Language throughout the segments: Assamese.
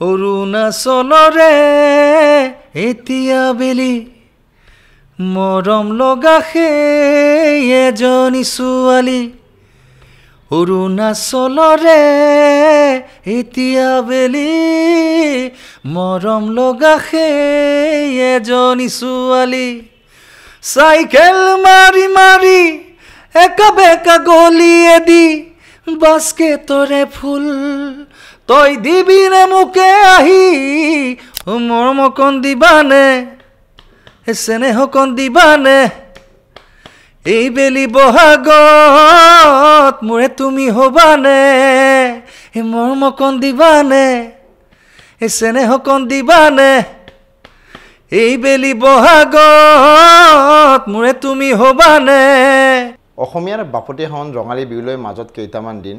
অৰুণাচলৰে এতিয়া বেলি মৰম লগা সেই এজনী ছোৱালী অৰুণাচলৰে এতিয়া বেলি মৰম লগা সেই এজনী ছোৱালী চাইকেল মাৰি মাৰি একা বেকা গলিয়েদি বাস্কেটৰে ফুল তই দিবিনে মোকে আহি মৰমকণ দিবানে চেনেহকণ দিবানে এই বেলি বহাগত মোৰে তুমি হবানে মৰমকণ দিবানে চেনেহকণ দিবানে এই বেলি বহাগত মোৰে তুমি হবানে অসমীয়াৰ বাপতিসাহোন ৰঙালী বিহুলৈ মাজত কেইটামান দিন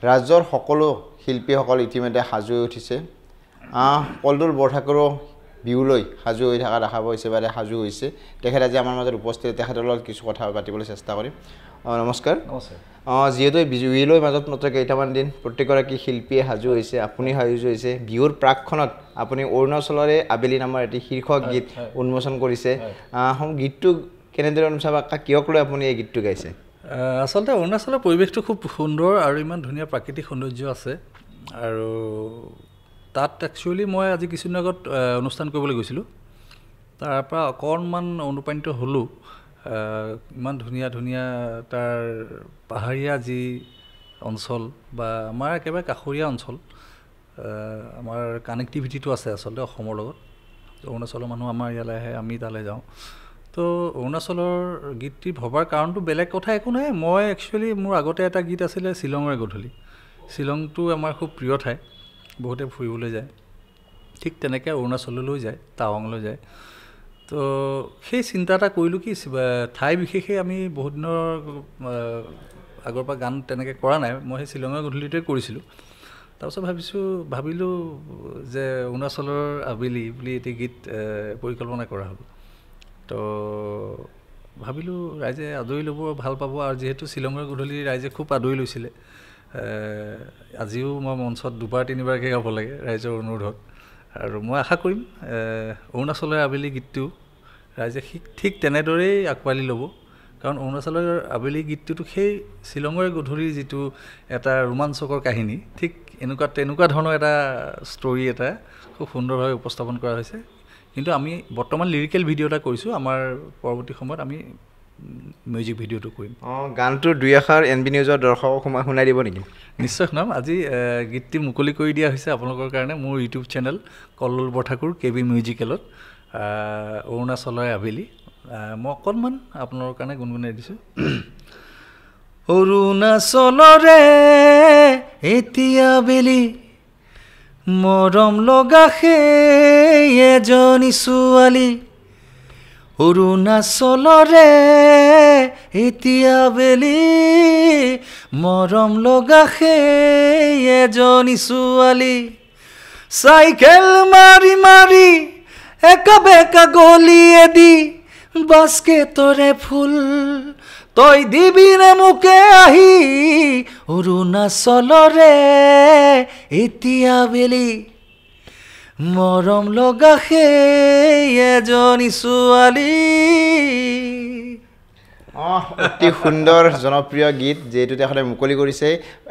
ৰাজ্যৰ সকলো শিল্পীসকল ইতিমধ্যে সাজু হৈ উঠিছে কল্লোল বৰঠাকুৰো বিহুলৈ সাজু হৈ থকা দেখা পাইছে বা সাজু হৈছে তেখেত আজি আমাৰ মাজত উপস্থিত তেখেতৰ লগত কিছু কথা পাতিবলৈ চেষ্টা কৰিম নমস্কাৰ যিহেতু বিহুলৈ মাজত মাত্ৰ কেইটামান দিন প্ৰত্যেকগৰাকী শিল্পীয়ে সাজু হৈছে আপুনি সাজু হৈছে বিহুৰ প্ৰাকখনত আপুনি অৰুণাচলৰে আবেলি নামৰ এটি শীৰ্ষক গীত উন্মোচন কৰিছে গীতটো কেনেদৰে অনুচাবা কিয়ক লৈ আপুনি এই গীতটো গাইছে আচলতে অৰুণাচলৰ পৰিৱেশটো খুব সুন্দৰ আৰু ইমান ধুনীয়া প্ৰাকৃতিক সৌন্দৰ্য আছে আৰু তাত একচুৱেলি মই আজি কিছুদিন আগত অনুষ্ঠান কৰিবলৈ গৈছিলোঁ তাৰ পৰা অকণমান অনুপ্ৰাণিত হ'লোঁ ইমান ধুনীয়া ধুনীয়া তাৰ পাহাৰীয়া যি অঞ্চল বা আমাৰ একেবাৰে কাষৰীয়া অঞ্চল আমাৰ কানেক্টিভিটিটো আছে আচলতে অসমৰ লগত অৰুণাচলৰ মানুহ আমাৰ ইয়ালৈ আহে আমি তালৈ যাওঁ তো অৰুণাচলৰ গীতটি ভবাৰ কাৰণটো বেলেগ কথা একো নাই মই একচুৱেলি মোৰ আগতে এটা গীত আছিলে শ্বিলঙৰে গধূলি শ্বিলংটো আমাৰ খুব প্ৰিয় ঠাই বহুতে ফুৰিবলৈ যায় ঠিক তেনেকৈ অৰুণাচললৈ যায় টাৱাংলৈ যায় তো সেই চিন্তা এটা কৰিলোঁ কি ঠাই বিশেষে আমি বহুত দিনৰ আগৰ পৰা গান তেনেকৈ কৰা নাই মই সেই শ্বিলঙৰ গধূলিটোৱে কৰিছিলোঁ তাৰপিছত ভাবিলোঁ যে অৰুণাচলৰ আবেলি বুলি এটি গীত পৰিকল্পনা কৰা হ'ল তো ভাবিলোঁ ৰাইজে আদৰি ল'ব ভাল পাব আৰু যিহেতু শ্বিলঙৰ গধূলি ৰাইজে খুব আদৰি লৈছিলে আজিও মই মঞ্চত দুবাৰ তিনিবাৰকৈ গাব লাগে ৰাইজৰ অনুৰোধত আৰু মই আশা কৰিম অৰুণাচলৰ আবেলি গীতটো ৰাইজে ঠিক তেনেদৰেই আঁকোৱালি ল'ব কাৰণ অৰুণাচলৰ আবেলি গীতটোতো সেই শ্বিলঙৰে গধূলিৰ যিটো এটা ৰোমাঞ্চকৰ কাহিনী ঠিক তেনেকুৱা ধৰণৰ এটা ষ্টৰী এটা খুব সুন্দৰভাৱে উপস্থাপন কৰা হৈছে কিন্তু আমি বৰ্তমান লিৰিকেল ভিডিঅ' এটা কৰিছোঁ আমাৰ পৰৱৰ্তী সময়ত আমি মিউজিক ভিডিঅ'টো কৰিম গানটো দুই আখৰ NB নিউজৰ দৰ্শকক শুনাই দিব নেকি নিশ্চয় শুনাম আজি গীতটি মুকলি কৰি দিয়া হৈছে আপোনালোকৰ কাৰণে মোৰ YouTube channel Kallol Borthakur KB মিউজিকেলত অৰুণাচলৰ আবেলি মই অকণমান আপোনালোকৰ কাৰণে গুণগুণাই দিছোঁ অৰুণাচলৰে এতিয়া বেলি মৰম লগা সেই এজনী ছোৱালী অৰুণাচলৰে এতিয়া বেলি মৰম লগা সেই এজনী ছোৱালী চাইকেল মাৰি মাৰি একা বেকা গলিয়েদি বাস্কেটৰে ফুল তই দিবিনে মোকে আহি অৰুণাচলৰে এতিয়া বেলি মৰম লগা সেই এজনী ছোৱালী অতি সুন্দৰ জনপ্ৰিয় গীত যিহেতু তেখেতে মুকলি কৰিছে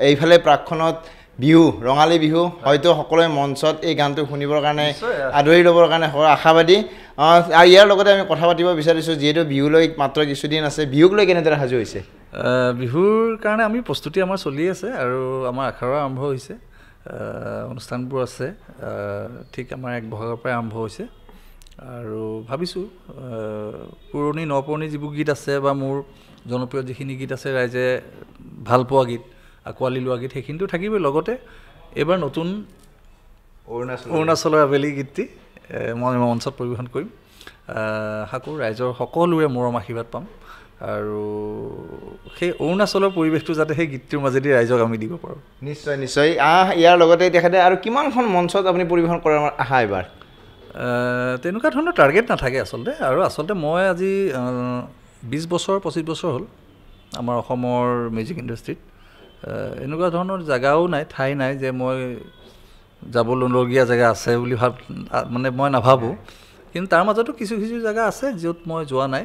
এইফালে প্ৰাকখনত বিহু ৰঙালী বিহু হয়তো সকলোৱে মঞ্চত এই গানটো শুনিবৰ কাৰণে আদৰি ল'বৰ কাৰণে আশাবাদী আৰু ইয়াৰ লগতে আমি কথা পাতিব বিচাৰিছোঁ যিহেতু বিহুলৈ মাত্ৰ কিছুদিন আছে বিহুক লৈ কেনেদৰে সাজু হৈছে বিহুৰ কাৰণে আমি প্ৰস্তুতি আমাৰ চলি আছে আৰু আমাৰ আখৰা আৰম্ভ হৈছে অনুষ্ঠানবোৰ আছে ঠিক আমাৰ 1 বহাগৰ পৰা আৰম্ভ হৈছে আৰু ভাবিছোঁ পুৰণি নপুৰণি যিবোৰ গীত আছে বা মোৰ জনপ্ৰিয় যিখিনি গীত আছে ৰাইজে ভাল পোৱা গীত আঁকোৱালি লোৱা গীত সেইখিনিতো থাকিবই লগতে এইবাৰ নতুন অৰুণাচলৰ আবেলি গীতটি মই মঞ্চত পৰিৱেশন কৰিম আশা কৰোঁ ৰাইজৰ সকলোৰে মৰম আশীৰ্বাদ পাম আৰু সেই অৰুণাচলৰ পৰিৱেশটো যাতে সেই গীতটোৰ মাজেদি ৰাইজক আমি দিব পাৰোঁ নিশ্চয় নিশ্চয় ইয়াৰ লগতে তেখেতে আৰু কিমানখন মঞ্চত আপুনি পৰিৱেশন কৰাৰ আশা এবাৰ তেনেকুৱা ধৰণৰ টাৰ্গেট নাথাকে আচলতে মই আজি 20 বছৰ 25 বছৰ হ'ল আমাৰ অসমৰ মিউজিক ইণ্ডাষ্ট্ৰীত এনেকুৱা ধৰণৰ জাগাও নাই ঠাই নাই যে মই যাবলগীয়া জেগা আছে বুলি মানে মই নাভাবোঁ কিন্তু তাৰ মাজতো কিছু কিছু জেগা আছে য'ত মই যোৱা নাই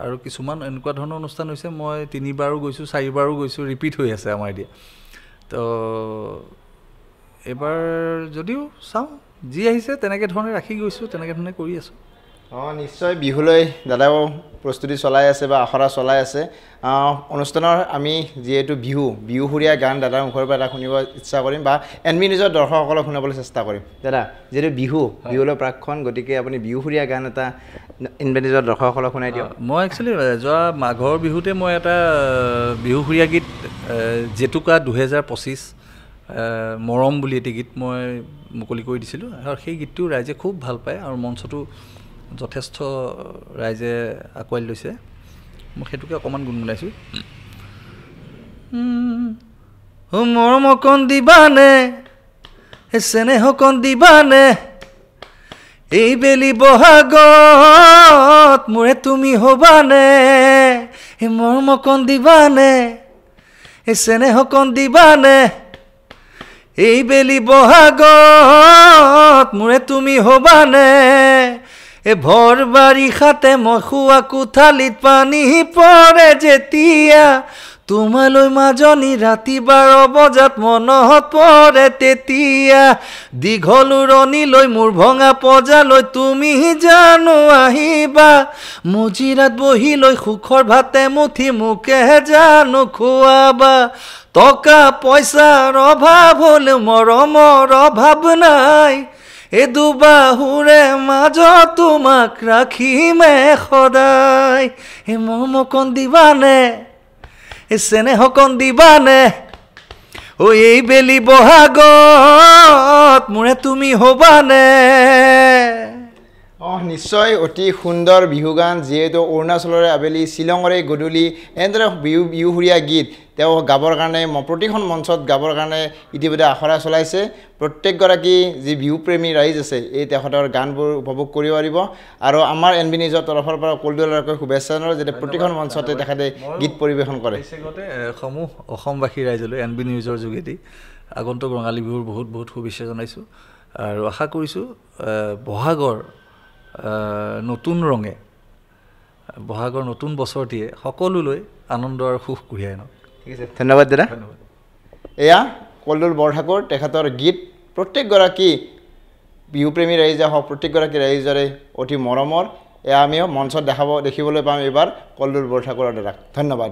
আৰু কিছুমান এনেকুৱা ধৰণৰ অনুষ্ঠান হৈছে মই 3বাৰো গৈছোঁ 4বাৰো গৈছোঁ ৰিপিট হৈ আছে আমাৰ এতিয়া তো এবাৰ যদিও চাওঁ যি আহিছে তেনেকৈ ধৰণে ৰাখি গৈছোঁ তেনেকৈ ধৰণে কৰি আছোঁ নিশ্চয় বিহুলৈ দাদাও প্ৰস্তুতি চলাই আছে বা আখৰা চলাই আছে অনুষ্ঠানৰ আমি যিহেতু বিহুসুৰীয়া গান দাদাৰ মুখৰ পৰা এটা শুনিব ইচ্ছা কৰিম বা এনবি নিউজৰ দৰ্শকসকলক শুনাবলৈ চেষ্টা কৰিম দাদা যিহেতু বিহুলৈ প্ৰাকখন গতিকে আপুনি বিহুসুৰীয়া গান এটা এনবি নিউজৰ দৰ্শকসকলক শুনাই দিয়ক মই একচুৱেলি যোৱা মাঘৰ বিহুতে মই এটা বিহুসুৰীয়া গীত জেতুকা 2025 মৰম বুলি এটি গীত মই মুকলি কৰি দিছিলোঁ আৰু সেই গীতটো ৰাইজে খুব ভাল পায় আৰু মঞ্চটো যথেষ্ট ৰাইজে আঁকোৱালি লৈছে মই সেইটোকে অকণমান গুণগুণাইছোঁ মৰম অকণ দিবানে চেনেহ অকণ দিবানে এই বেলি বহাগত মোৰে তুমি হবানে মৰম অকণ দিবানে চেনেহ অকণ দিবানে এই বেলি বহাগত মোৰে তুমি হবানে ভৰ বাৰিষাতে মই শুৱা কোঠালিত পানী পৰে যেতিয়া তোমালৈ মাজনী ৰাতি 12 বজাত মনত পৰে তেতিয়া দীঘল উৰণিলৈ মোৰ ভঙা পজালৈ তুমি জানো আহিবা মজিৰাত বহিলৈ সুখৰ ভাতে মুঠি মোকে জানো খুৱাবা টকা পইচাৰ অভাৱ হ'লেও মৰমৰ অভাৱ নাই এই দুবাহুৰে মাজত তোমাক ৰাখিমে সদায় মৰম অকণ দিবানে চেনেহ অকণ দিবানে এই বেলি বহাগত মোৰে তুমি হবানে নিশ্চয় অতি সুন্দৰ বিহু গান যিহেতু অৰুণাচলৰে আবেলি শ্বিলঙৰে গধূলি এনেদৰে বিহুসুৰীয়া গীত তেওঁ গাবৰ কাৰণে প্ৰতিখন মঞ্চত গাবৰ কাৰণে ইতিমধ্যে আখৰা চলাইছে প্ৰত্যেকগৰাকী যি বিহুপ্ৰেমী ৰাইজ আছে এই তেখেতৰ গানবোৰ উপভোগ কৰিব পাৰিব আৰু আমাৰ এনবি নিউজৰ তৰফৰ পৰা কলদুলাকৈ শুভেচ্ছা জনালোঁ যাতে প্ৰতিখন মঞ্চতে তেখেতে গীত পৰিৱেশন কৰে সমূহ অসমবাসী ৰাইজলৈ এনবি নিউজৰ যোগেদি আগন্তুক ৰঙালী বিহুৰ বহুত বহুত শুভেচ্ছা জনাইছোঁ আৰু আশা কৰিছোঁ বহাগৰ নতুন ৰঙে বহাগৰ নতুন বছৰটিয়ে সকলোলৈ আনন্দ আৰু সুখ কঢ়িয়াই আনক ঠিক আছে ধন্যবাদ দাদা এয়া কল্লোল বৰঠাকুৰ তেখেতৰ গীত প্ৰত্যেকগৰাকী বিহুপ্ৰেমী ৰাইজে হওক প্ৰত্যেকগৰাকী ৰাইজৰে অতি মৰমৰ এয়া আমিও মঞ্চত দেখিবলৈ পাম এইবাৰ কল্লোল বৰঠাকুৰৰ দ্বাৰা ধন্যবাদ